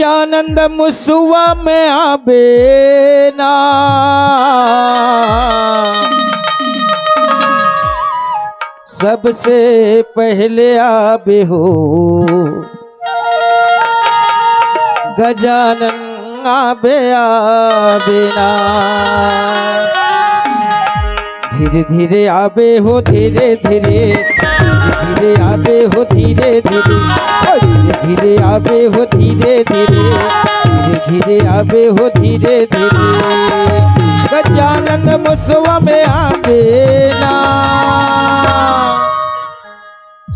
गजानंद मुसुआ में आबे ना, सबसे पहले आबे हो गजानन आबे आबे ना। धीरे धीरे आबे हो धीरे धीरे, धीरे आबे हो धीरे धीरे, धीरे धीरे आबे हो धीरे धीरे, धीरे धीरे आबे हो धीरे धीरे। गजानन मुसवा में आबे ना,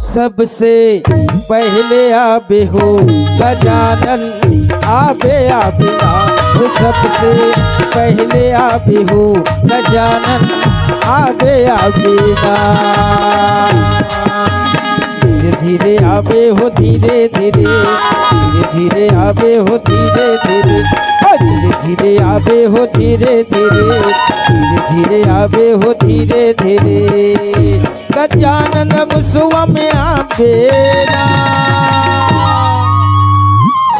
सबसे पहले आबे हो गजानन आबे आबे ना, सबसे पहले आबे हो गजानन आबे आबे ना। धीरे धीरे आबे हो धीरे धीरे, धीरे धीरे आबे हो धीरे धीरे, धीरे धीरे आबे हो धीरे धीरे, धीरे धीरे आबे हो धीरे धीरे। गजानन मुसवा में आबे ना,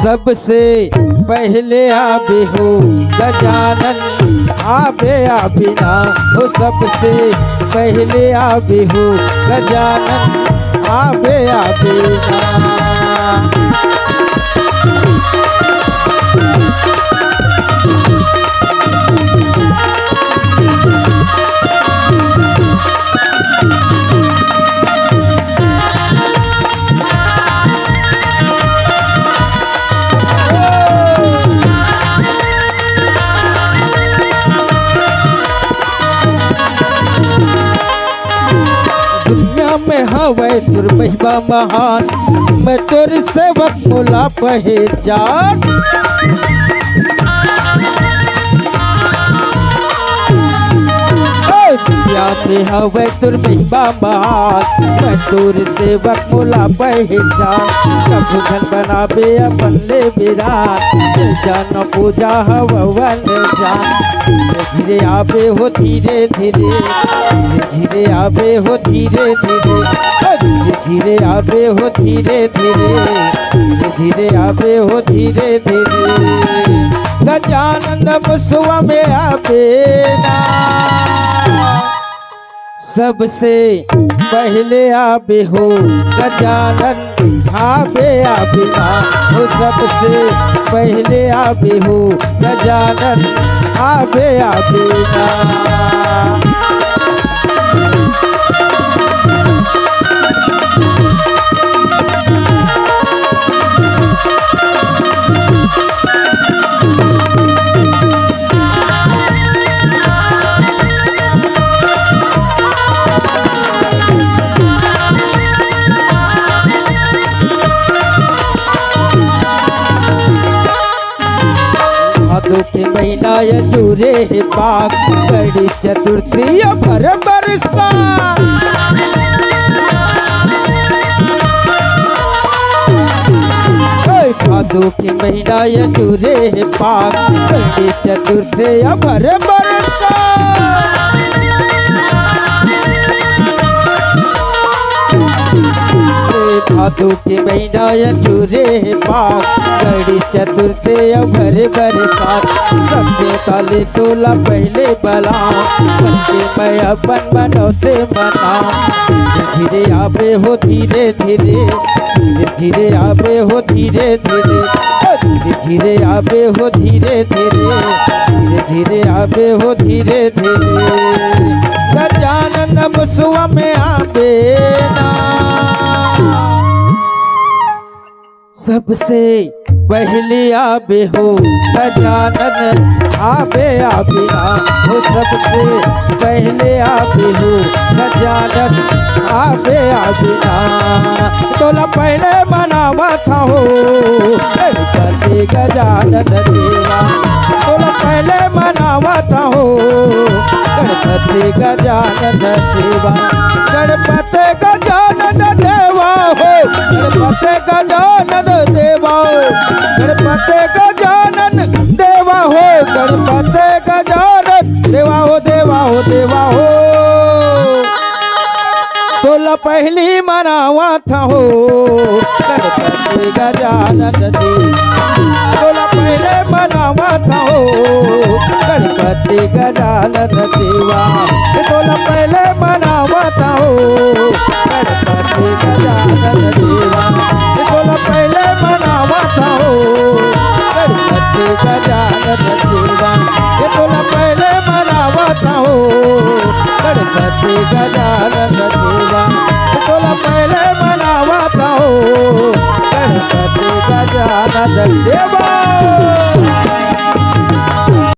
सबसे पहले आबे हो गजानन आबे आबे ना, हो सबसे पहले आबे हो गजानन आबे आबे ना। दुनिया में हवै तुर महिमा महान, मैं तोर सेवक मोला पहचान। दुनिया में हवै तुर महिमा महान, मैं तोर सेवक मोला पहचान। कभू घन बनाबे अपन ले विरान, जान पूजा हवन जान। धीरे आबे हो धीरे धीरे, धीरे धीरे आबे हो धीरे धीरे, धीरे धीरे आबे हो धीरे धीरे, धीरे धीरे आबे हो धीरे धीरे। गजानन मुसवा में आबे ना, सबसे पहले आबे हो गजानन आबे आबे ना, हो सबसे पहले आबे हो गजानन आबे आबे ना। भादो के महीना ये चूरे है पाक, बड़ी चतुर्थी भर बरसा। भादो के महीना ये चूरे है पाक, बड़ी चतुर्थी भर बरसा। भादो के महीना ये चूरे है पाक, बड़ी चतुर्थी भरे भरे साथ। सबसे ताले तोला पहले बला, बच्चे मैं अपन मनोते मना। धीरे धीरे आबे हो धीरे धीरे, धीरे धीरे आबे हो धीरे धीरे, धीरे धीरे आबे हो धीरे धीरे, धीरे धीरे आबे हो धीरे धीरे। गजानन मुसवा में आबे ना, सबसे पहले आबे हो गजानन आबे आबे ना, हो सबसे पहले आबे हो गजानन आबे आबे ना। तोला पहले मनावा था हो गणपति गजानन देवा, तोला पहले मनावा था हो गणपति गजानन देवा। गणपति गजानन देवा हो, गणपति गजानन देवा, गणपति गजानन देवा हो, गणपति गजानन देवा हो, देवा हो, देवा हो। तोला पहली मनावा था हो गणपति गजानन देवा तोला पहले मनावा था हो गणपति गजानन देवा तोला पहले मनावा था हो गणपति गजानन देवा तोला पहले मनावा था हो गणपति गजानन देवा तोला पहले मनावा था हो गणपति गजानन देवा तोला पहले मनावा था हो गणपति गजानन